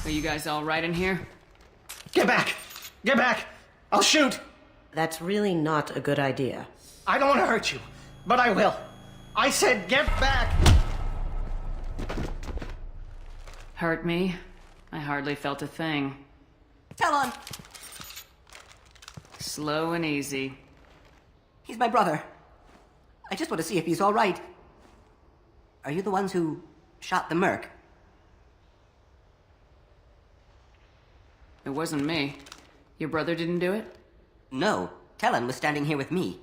Are you guys all right in here? Get back! Get back! I'll shoot! That's really not a good idea. I don't want to hurt you, but I will. I said get back! Hurt me? I hardly felt a thing. Celyn! Slow and easy. He's my brother. I just want to see if he's all right. Are you the ones who shot the merc? It wasn't me. Your brother didn't do it? No, Celyn was standing here with me.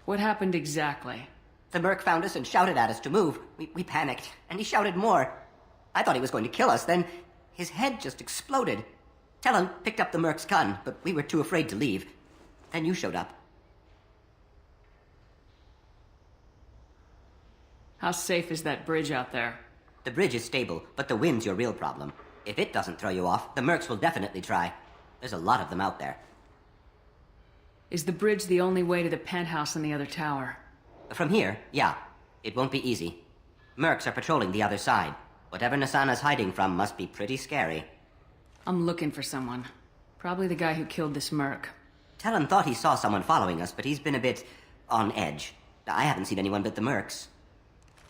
What happened exactly? The merc found us and shouted at us to move. We panicked, and he shouted more. I thought he was going to kill us, then his head just exploded. Celyn picked up the merc's gun, but we were too afraid to leave. Then you showed up. How safe is that bridge out there? The bridge is stable, but the wind's your real problem. If it doesn't throw you off, the mercs will definitely try. There's a lot of them out there. Is the bridge the only way to the penthouse in the other tower? From here, yeah. It won't be easy. Mercs are patrolling the other side. Whatever Nasana's hiding from must be pretty scary. I'm looking for someone. Probably the guy who killed this merc. Celyn thought he saw someone following us, but he's been a bit on edge. I haven't seen anyone but the mercs.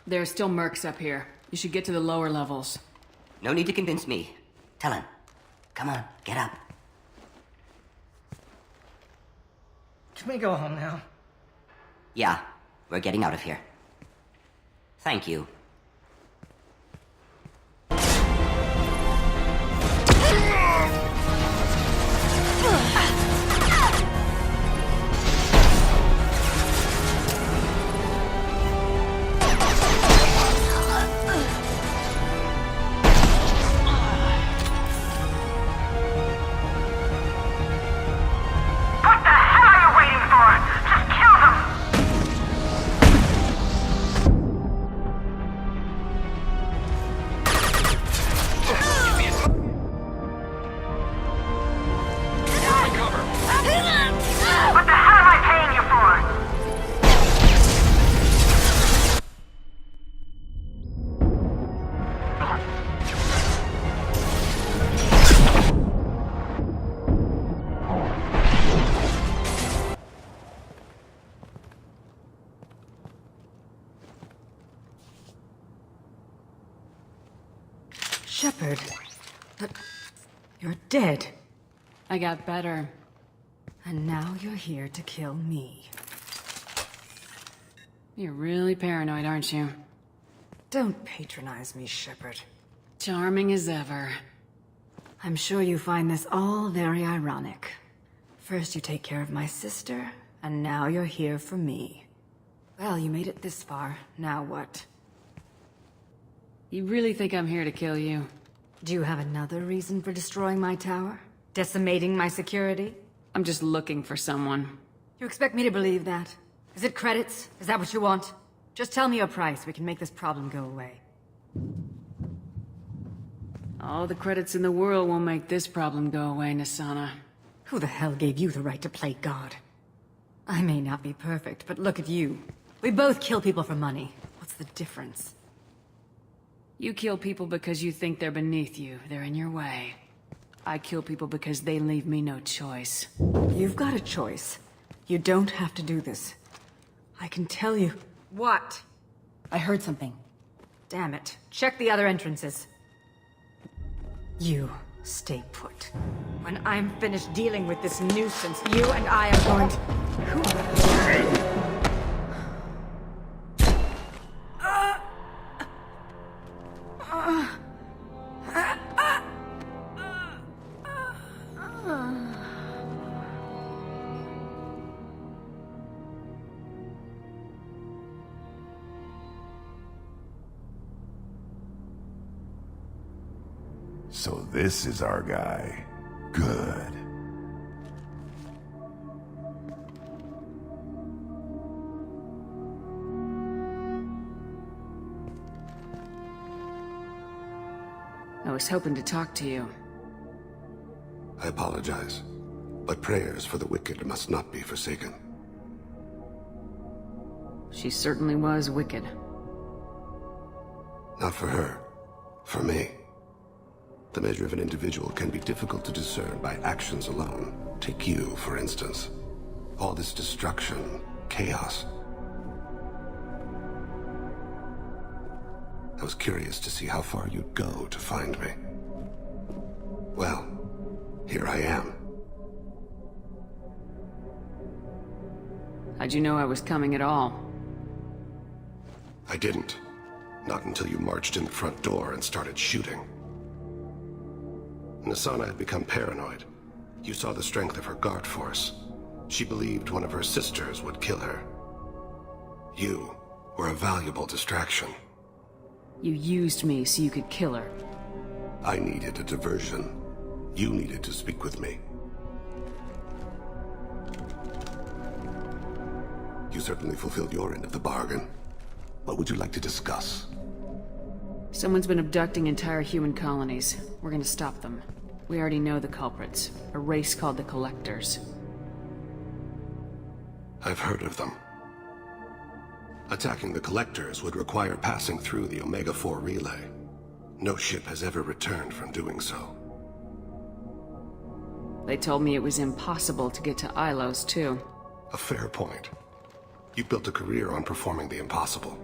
There are still mercs up here. You should get to the lower levels. No need to convince me. Celyn, come on, get up. Can we go home now? Yeah, we're getting out of here. Thank you. Shepard, but you're dead. I got better. And now you're here to kill me. You're really paranoid, aren't you? Don't patronize me, Shepard. Charming as ever. I'm sure you find this all very ironic. First you take care of my sister, and now you're here for me. Well, you made it this far. Now what? You really think I'm here to kill you? Do you have another reason for destroying my tower? Decimating my security? I'm just looking for someone. You expect me to believe that? Is it credits? Is that what you want? Just tell me your price. We can make this problem go away. All the credits in the world won't make this problem go away, Nasana. Who the hell gave you the right to play God? I may not be perfect, but look at you. We both kill people for money. What's the difference? You kill people because you think they're beneath you. They're in your way. I kill people because they leave me no choice. You've got a choice. You don't have to do this. I can tell you. What? I heard something. Damn it. Check the other entrances. You stay put. When I'm finished dealing with this nuisance, you and I are going to... So this is our guy. Good. I was hoping to talk to you. I apologize, but prayers for the wicked must not be forsaken. She certainly was wicked. Not for her, for me. The measure of an individual can be difficult to discern by actions alone. Take you, for instance. All this destruction, chaos. I was curious to see how far you'd go to find me. Well, here I am. How'd you know I was coming at all? I didn't. Not until you marched in the front door and started shooting. Nasana had become paranoid. You saw the strength of her guard force. She believed one of her sisters would kill her. You were a valuable distraction. You used me so you could kill her. I needed a diversion. You needed to speak with me. You certainly fulfilled your end of the bargain. What would you like to discuss? Someone's been abducting entire human colonies. We're gonna stop them. We already know the culprits. A race called the Collectors. I've heard of them. Attacking the Collectors would require passing through the Omega-4 relay. No ship has ever returned from doing so. They told me it was impossible to get to Ilos, too. A fair point. You built a career on performing the impossible.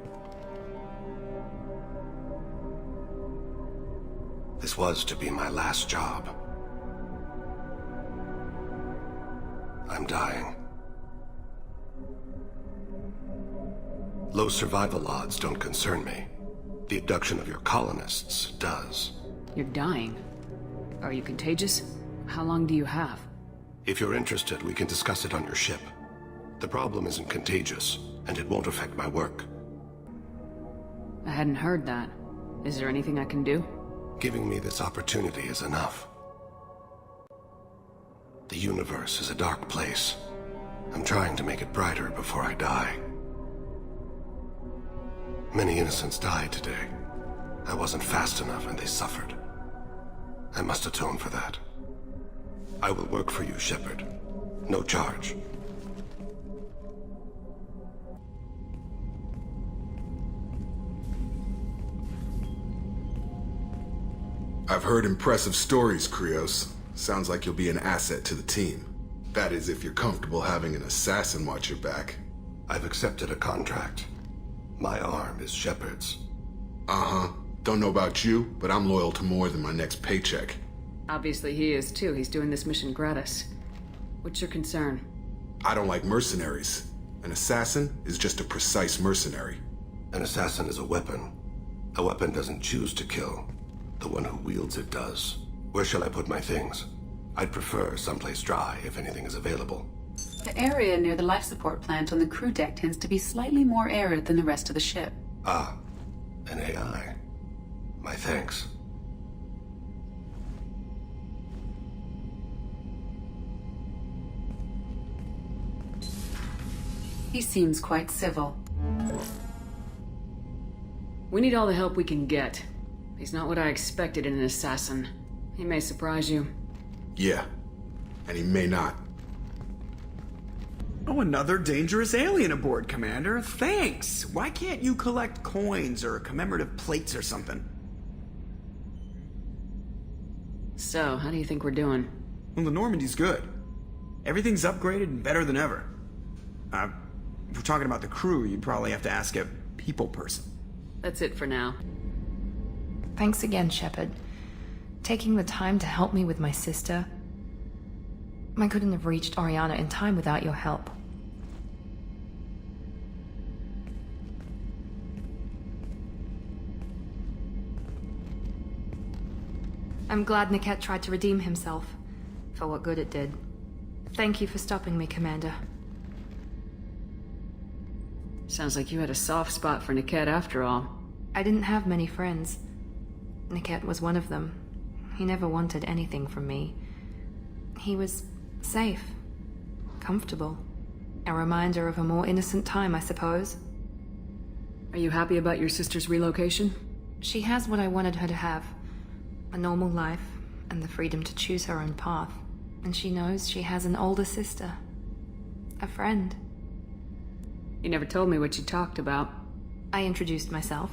This was to be my last job. I'm dying. Low survival odds don't concern me. The abduction of your colonists does. You're dying. Are you contagious? How long do you have? If you're interested, we can discuss it on your ship. The problem isn't contagious, and it won't affect my work. I hadn't heard that. Is there anything I can do? Giving me this opportunity is enough. The universe is a dark place. I'm trying to make it brighter before I die. Many innocents died today. I wasn't fast enough and they suffered. I must atone for that. I will work for you, Shepard. No charge. I've heard impressive stories, Krios. Sounds like you'll be an asset to the team. That is, if you're comfortable having an assassin watch your back. I've accepted a contract. My arm is Shepard's. Uh-huh. Don't know about you, but I'm loyal to more than my next paycheck. Obviously he is too. He's doing this mission gratis. What's your concern? I don't like mercenaries. An assassin is just a precise mercenary. An assassin is a weapon. A weapon doesn't choose to kill. The one who wields it does. Where shall I put my things? I'd prefer someplace dry if anything is available. The area near the life support plant on the crew deck tends to be slightly more arid than the rest of the ship. Ah, an AI. My thanks. He seems quite civil. We need all the help we can get. He's not what I expected in an assassin. He may surprise you. Yeah, and he may not. Oh, another dangerous alien aboard, Commander. Thanks. Why can't you collect coins or commemorative plates or something? So, how do you think we're doing? Well, the Normandy's good. Everything's upgraded and better than ever. If we're talking about the crew, you'd probably have to ask a people person. That's it for now. Thanks again, Shepard. Taking the time to help me with my sister. I couldn't have reached Oriana in time without your help. I'm glad Niket tried to redeem himself, for what good it did. Thank you for stopping me, Commander. Sounds like you had a soft spot for Niket after all. I didn't have many friends. Niket was one of them. He never wanted anything from me. He was safe, comfortable. A reminder of a more innocent time, I suppose. Are you happy about your sister's relocation? She has what I wanted her to have. A normal life, and the freedom to choose her own path. And she knows she has an older sister. A friend. You never told me what you talked about. I introduced myself.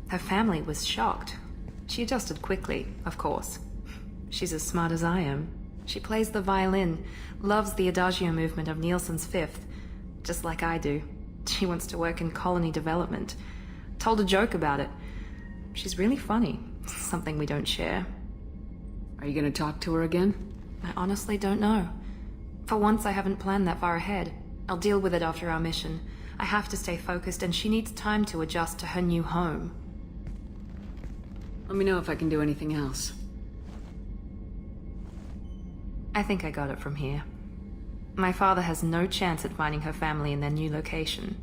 Her family was shocked. She adjusted quickly, of course. She's as smart as I am. She plays the violin, loves the adagio movement of Nielsen's Fifth, just like I do. She wants to work in colony development. Told a joke about it. She's really funny, something we don't share. Are you gonna talk to her again? I honestly don't know. For once, I haven't planned that far ahead. I'll deal with it after our mission. I have to stay focused, and she needs time to adjust to her new home. Let me know if I can do anything else. I think I got it from here. My father has no chance at finding her family in their new location.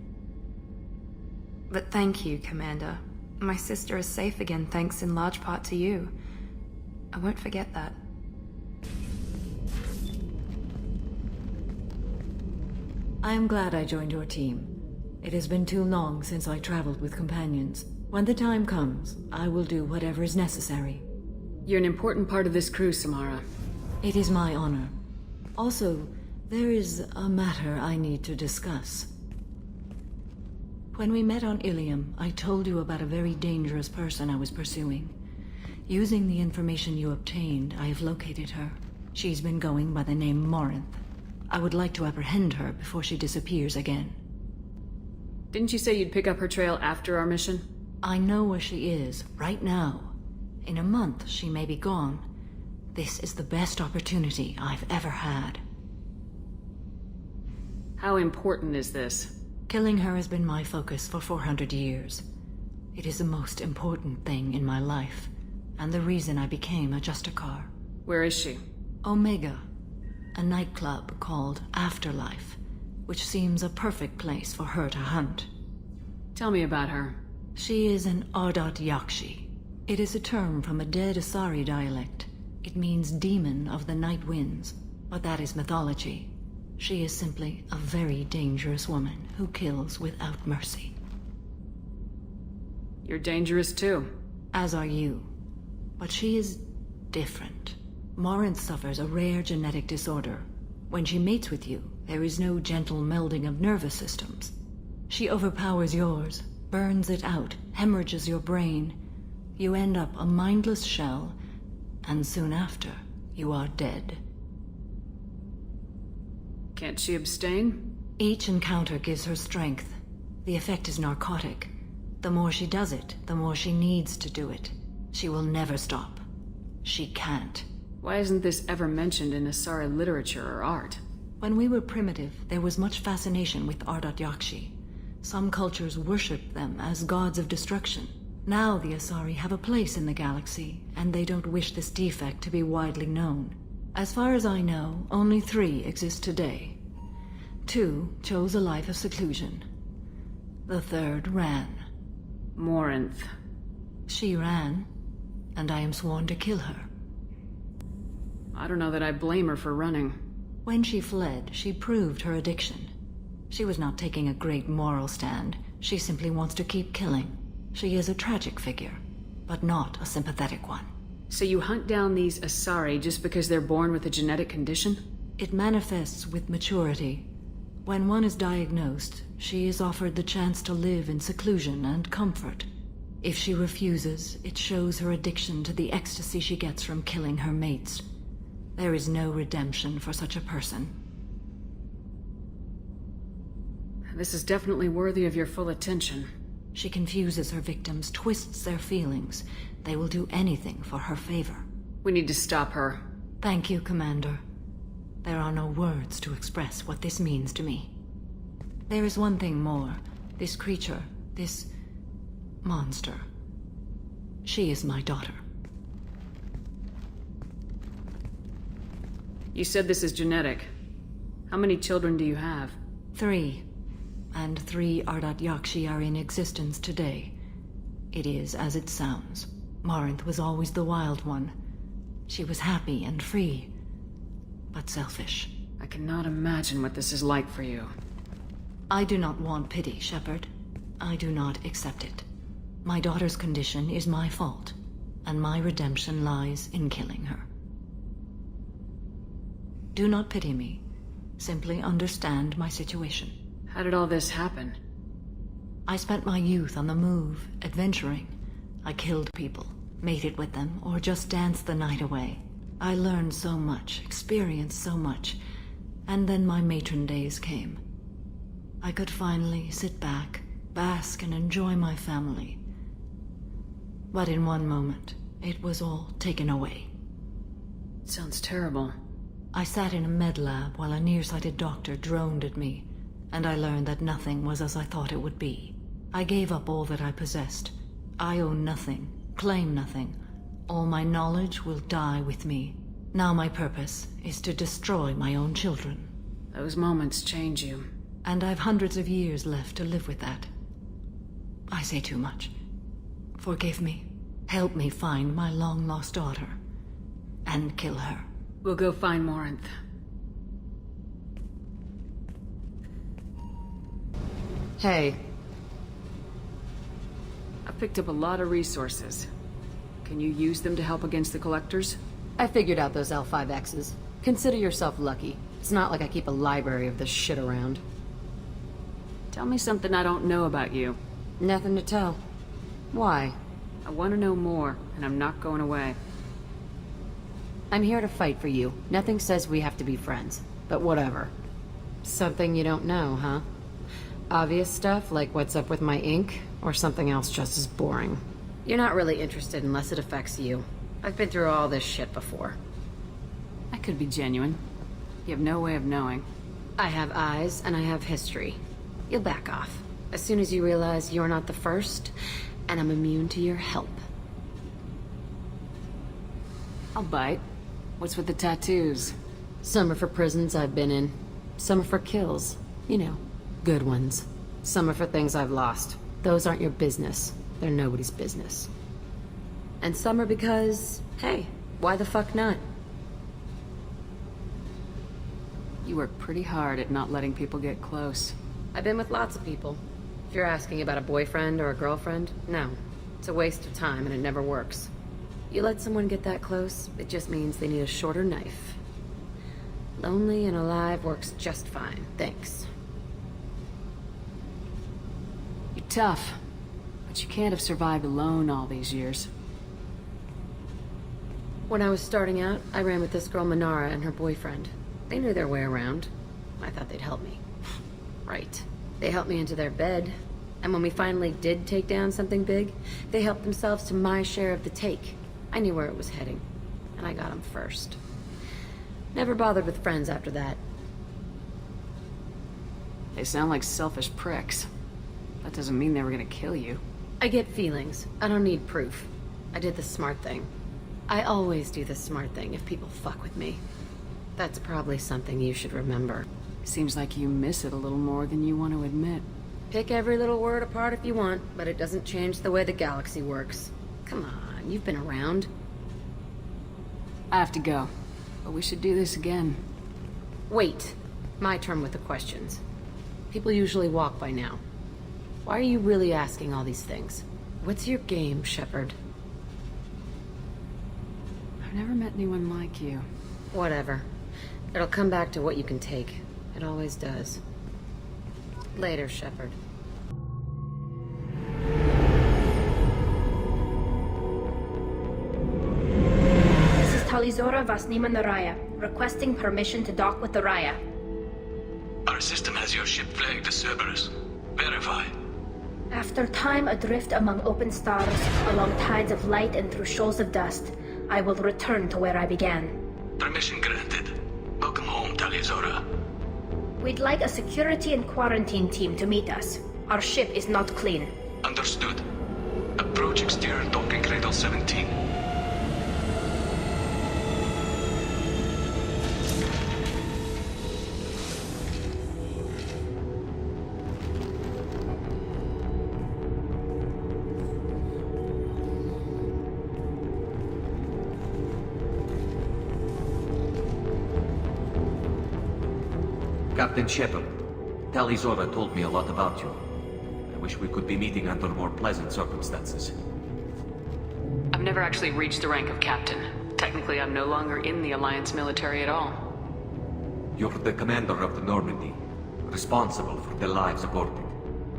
But thank you, Commander. My sister is safe again thanks in large part to you. I won't forget that. I am glad I joined your team. It has been too long since I traveled with companions. When the time comes, I will do whatever is necessary. You're an important part of this crew, Samara. It is my honor. Also, there is a matter I need to discuss. When we met on Ilium, I told you about a very dangerous person I was pursuing. Using the information you obtained, I have located her. She's been going by the name Morinth. I would like to apprehend her before she disappears again. Didn't you say you'd pick up her trail after our mission? I know where she is, right now. In a month, she may be gone. This is the best opportunity I've ever had. How important is this? Killing her has been my focus for 400 years. It is the most important thing in my life, and the reason I became a Justicar. Where is she? Omega, a nightclub called Afterlife, which seems a perfect place for her to hunt. Tell me about her. She is an Ardat Yakshi. It is a term from a dead Asari dialect. It means demon of the night winds, but that is mythology. She is simply a very dangerous woman who kills without mercy. You're dangerous too. As are you. But she is different. Morinth suffers a rare genetic disorder. When she mates with you, there is no gentle melding of nervous systems. She overpowers yours, burns it out, hemorrhages your brain. You end up a mindless shell, and soon after, you are dead. Can't she abstain? Each encounter gives her strength. The effect is narcotic. The more she does it, the more she needs to do it. She will never stop. She can't. Why isn't this ever mentioned in Asari literature or art? When we were primitive, there was much fascination with Ardat Yakshi. Some cultures worshipped them as gods of destruction. Now the Asari have a place in the galaxy, and they don't wish this defect to be widely known. As far as I know, only 3 exist today. 2 chose a life of seclusion. The 3rd ran. Morinth. She ran, and I am sworn to kill her. I don't know that I blame her for running. When she fled, she proved her addiction. She was not taking a great moral stand. She simply wants to keep killing. She is a tragic figure, but not a sympathetic one. So you hunt down these Asari just because they're born with a genetic condition? It manifests with maturity. When one is diagnosed, she is offered the chance to live in seclusion and comfort. If she refuses, it shows her addiction to the ecstasy she gets from killing her mates. There is no redemption for such a person. This is definitely worthy of your full attention. She confuses her victims, twists their feelings. They will do anything for her favor. We need to stop her. Thank you, Commander. There are no words to express what this means to me. There is one thing more. This creature, this monster. She is my daughter. You said this is genetic. How many children do you have? 3. And 3 Ardat Yakshi are in existence today. It is as it sounds. Morinth was always the wild one. She was happy and free, but selfish. I cannot imagine what this is like for you. I do not want pity, Shepard. I do not accept it. My daughter's condition is my fault, and my redemption lies in killing her. Do not pity me. Simply understand my situation. How did all this happen? I spent my youth on the move, adventuring. I killed people, mated with them, or just danced the night away. I learned so much, experienced so much, and then my matron days came. I could finally sit back, bask, and enjoy my family. But in one moment, it was all taken away. Sounds terrible. I sat in a med lab while a nearsighted doctor droned at me, and I learned that nothing was as I thought it would be. I gave up all that I possessed. I own nothing, claim nothing. All my knowledge will die with me. Now my purpose is to destroy my own children. Those moments change you. And I've hundreds of years left to live with that. I say too much. Forgive me. Help me find my long-lost daughter. And kill her. We'll go find Morinth. Hey. I picked up a lot of resources. Can you use them to help against the Collectors? I figured out those L5Xs. Consider yourself lucky. It's not like I keep a library of this shit around. Tell me something I don't know about you. Nothing to tell. Why? I want to know more, and I'm not going away. I'm here to fight for you. Nothing says we have to be friends, but whatever. Something you don't know, huh? Obvious stuff, like what's up with my ink, or something else just as boring. You're not really interested unless it affects you. I've been through all this shit before. I could be genuine. You have no way of knowing. I have eyes, and I have history. You'll back off. As soon as you realize you're not the first, and I'm immune to your help. I'll bite. What's with the tattoos? Some are for prisons I've been in. Some are for kills. You know, good ones. Some are for things I've lost. Those aren't your business. They're nobody's business. And some are because, hey, why the fuck not? You work pretty hard at not letting people get close. I've been with lots of people. If you're asking about a boyfriend or a girlfriend, no. It's a waste of time and it never works. You let someone get that close, it just means they need a shorter knife. Lonely and alive works just fine, thanks. You're tough, but you can't have survived alone all these years. When I was starting out, I ran with this girl Manara and her boyfriend. They knew their way around. I thought they'd help me. Right. They helped me into their bed, and when we finally did take down something big, they helped themselves to my share of the take. I knew where it was heading, and I got them first. Never bothered with friends after that. They sound like selfish pricks. That doesn't mean they were gonna kill you. I get feelings. I don't need proof. I did the smart thing. I always do the smart thing if people fuck with me. That's probably something you should remember. Seems like you miss it a little more than you want to admit. Pick every little word apart if you want, but it doesn't change the way the galaxy works. Come on, you've been around. I have to go, but we should do this again. Wait. My turn with the questions. People usually walk by now. Why are you really asking all these things? What's your game, Shepard? I've never met anyone like you. Whatever. It'll come back to what you can take. It always does. Later, Shepard. This is Talizora Vasnima Naraya, requesting permission to dock with the Raya. Our system has your ship flagged as Cerberus. Verify. After time adrift among open stars, along tides of light and through shoals of dust, I will return to where I began. Permission granted. Welcome home, Talizora. We'd like a security and quarantine team to meet us. Our ship is not clean. Understood. Approach exterior docking cradle 17. Captain Shepard, Talizora told me a lot about you. I wish we could be meeting under more pleasant circumstances. I've never actually reached the rank of captain. Technically, I'm no longer in the Alliance military at all. You're the commander of the Normandy, responsible for the lives aborted.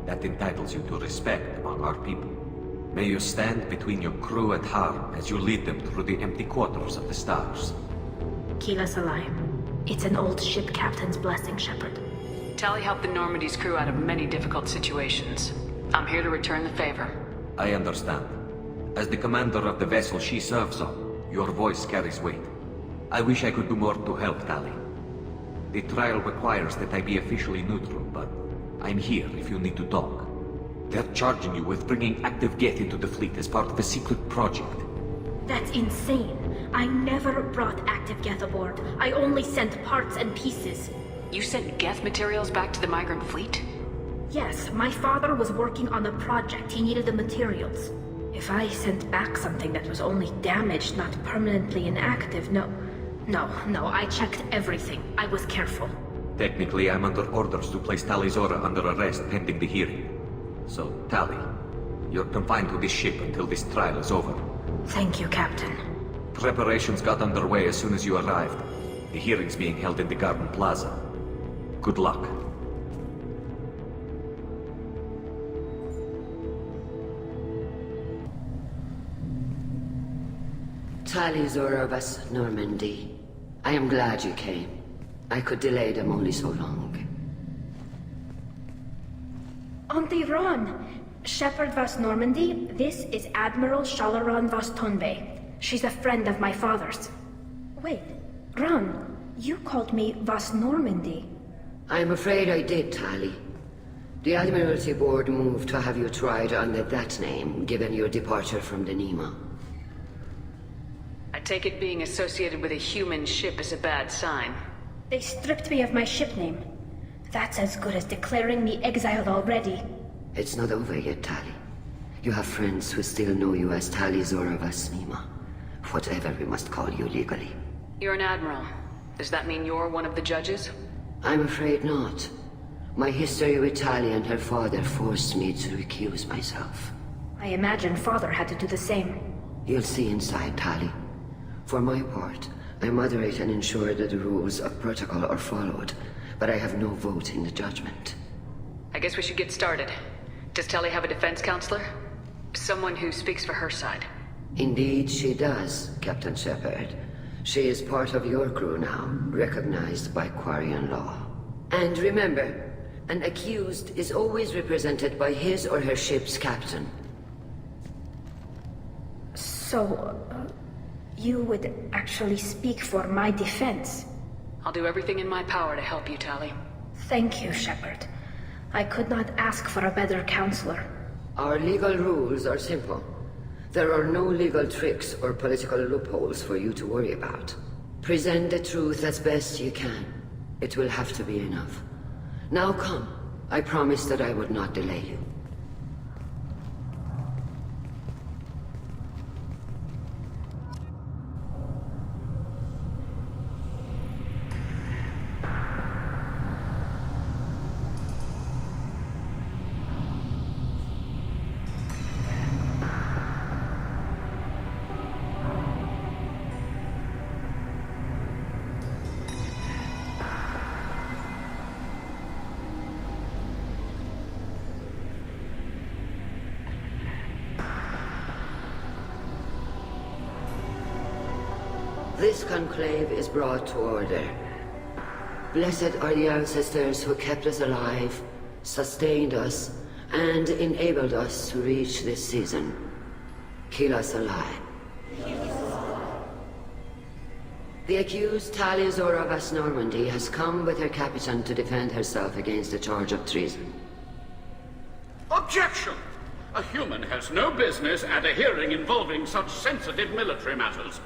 That entitles you to respect among our people. May you stand between your crew and harm as you lead them through the empty quarters of the stars. Kila Salai. It's an old ship captain's blessing, Shepard. Tali helped the Normandy's crew out of many difficult situations. I'm here to return the favor. I understand. As the commander of the vessel she serves on, your voice carries weight. I wish I could do more to help, Tali. The trial requires that I be officially neutral, but I'm here if you need to talk. They're charging you with bringing active Geth into the fleet as part of a secret project. That's insane. I never brought active Geth aboard. I only sent parts and pieces. You sent Geth materials back to the migrant fleet? Yes, my father was working on a project. He needed the materials. If I sent back something that was only damaged, not permanently inactive, no, I checked everything. I was careful. Technically, I'm under orders to place Tali Zora under arrest pending the hearing. So, Tali, you're confined to this ship until this trial is over. Thank you, Captain. Preparations got underway as soon as you arrived. The hearing's being held in the Garden Plaza. Good luck. Tali Zora vas Normandy. I am glad you came. I could delay them only so long. Auntie Ron! Shepard vas Normandy, this is Admiral Shalaran vas Tonbe. She's a friend of my father's. Wait, Ron, you called me vas Normandy. I'm afraid I did, Tali. The Admiralty Board moved to have you tried under that name, given your departure from the Nima. I take it being associated with a human ship is a bad sign. They stripped me of my ship name. That's as good as declaring me exiled already. It's not over yet, Tali. You have friends who still know you as Tali Zora vas Nima. Whatever we must call you legally. You're an admiral. Does that mean you're one of the judges? I'm afraid not. My history with Tali and her father forced me to recuse myself. I imagine father had to do the same. You'll see inside, Tali. For my part, I moderate and ensure that the rules of protocol are followed, but I have no vote in the judgment. I guess we should get started. Does Tali have a defense counselor? Someone who speaks for her side. Indeed she does, Captain Shepard. She is part of your crew now, recognized by Quarian law. And remember, an accused is always represented by his or her ship's captain. So, you would actually speak for my defense? I'll do everything in my power to help you, Tali. Thank you, Shepard. I could not ask for a better counselor. Our legal rules are simple. There are no legal tricks or political loopholes for you to worry about. Present the truth as best you can. It will have to be enough. Now come. I promised that I would not delay you. This conclave is brought to order. Blessed are the ancestors who kept us alive, sustained us, and enabled us to reach this season. Keep us alive. The accused Tali Zora vas Normandy has come with her captain to defend herself against the charge of treason. Objection! A human has no business at a hearing involving such sensitive military matters.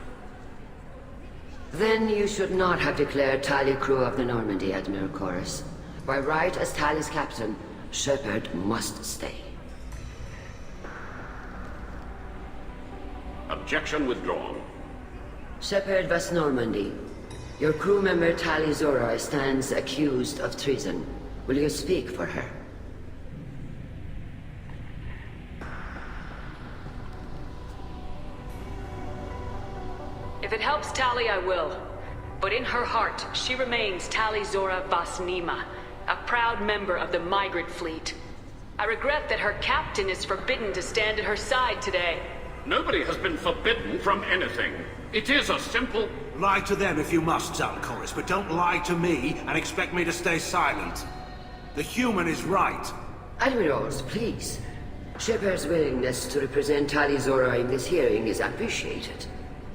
Then you should not have declared Tali crew of the Normandy, Admiral Chorus. By right as Tali's captain, Shepard must stay. Objection withdrawn. Shepard vas Normandy. Your crew member Tali Zora stands accused of treason. Will you speak for her? If it helps Tali, I will. But in her heart, she remains Tali Zora vas Nima, a proud member of the migrant fleet. I regret that her captain is forbidden to stand at her side today. Nobody has been forbidden from anything. It is a simple... Lie to them if you must, Zalcoris, but don't lie to me and expect me to stay silent. The human is right. Admirals, please. Shepard's willingness to represent Tali Zora in this hearing is appreciated.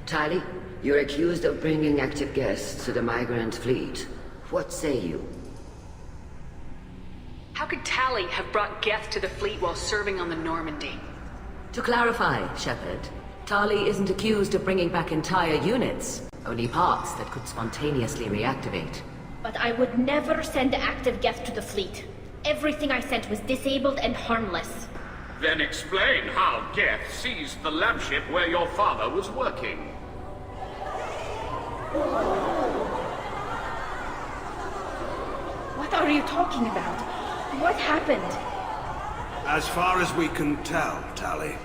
Tali, you're accused of bringing active guests to the migrant fleet. What say you? How could Tali have brought Geth to the fleet while serving on the Normandy? To clarify, Shepard, Tali isn't accused of bringing back entire units, only parts that could spontaneously reactivate. But I would never send active Geth to the fleet. Everything I sent was disabled and harmless. Then explain how Geth seized the lab ship where your father was working. What are you talking about? What happened? As far as we can tell, Tali,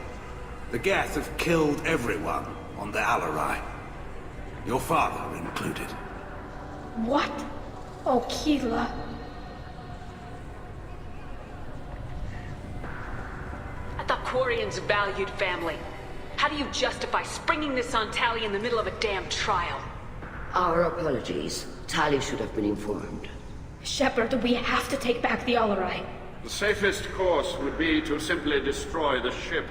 the Geth have killed everyone on the Alarai. Your father included. What? Oh, Keela. I thought Quarians valued family. How do you justify springing this on Tali in the middle of a damn trial? Our apologies. Tali should have been informed. Shepard, we have to take back the Alarai. The safest course would be to simply destroy the ship.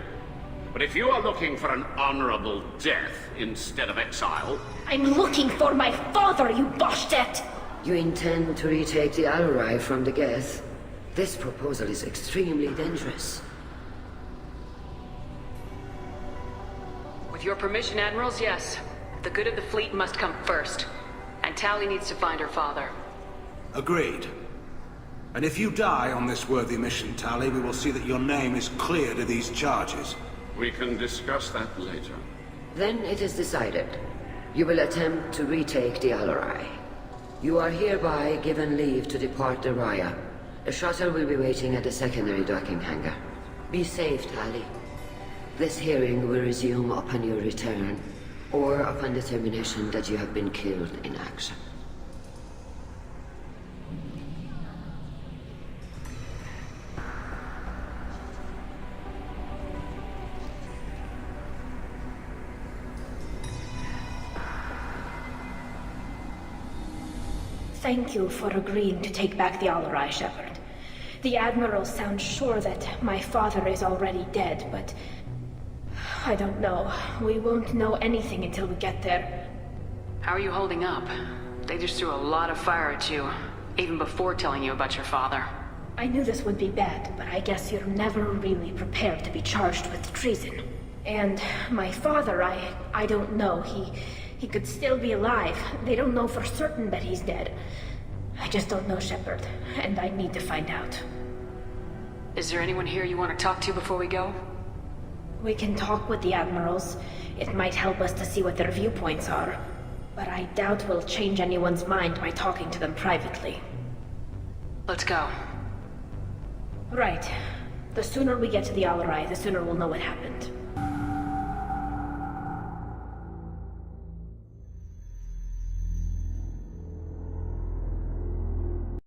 But if you are looking for an honorable death instead of exile... I'm looking for my father, you Boshtet! You intend to retake the Alarai from the Geth? This proposal is extremely dangerous. With your permission, Admirals, yes. The good of the fleet must come first. And Tali needs to find her father. Agreed. And if you die on this worthy mission, Tali, we will see that your name is cleared of these charges. We can discuss that later. Then it is decided. You will attempt to retake the Alarai. You are hereby given leave to depart the Raya. The shuttle will be waiting at the secondary docking hangar. Be safe, Tali. This hearing will resume upon your return, or upon determination that you have been killed in action. Thank you for agreeing to take back the Alarai, Shepard. The Admirals sound sure that my father is already dead, but... I don't know. We won't know anything until we get there. How are you holding up? They just threw a lot of fire at you, even before telling you about your father. I knew this would be bad, but I guess you're never really prepared to be charged with treason. And my father, I don't know. He could still be alive. They don't know for certain that he's dead. I just don't know, Shepard, and I need to find out. Is there anyone here you want to talk to before we go? We can talk with the Admirals. It might help us to see what their viewpoints are. But I doubt we'll change anyone's mind by talking to them privately. Let's go. Right. The sooner we get to the Alarai, the sooner we'll know what happened.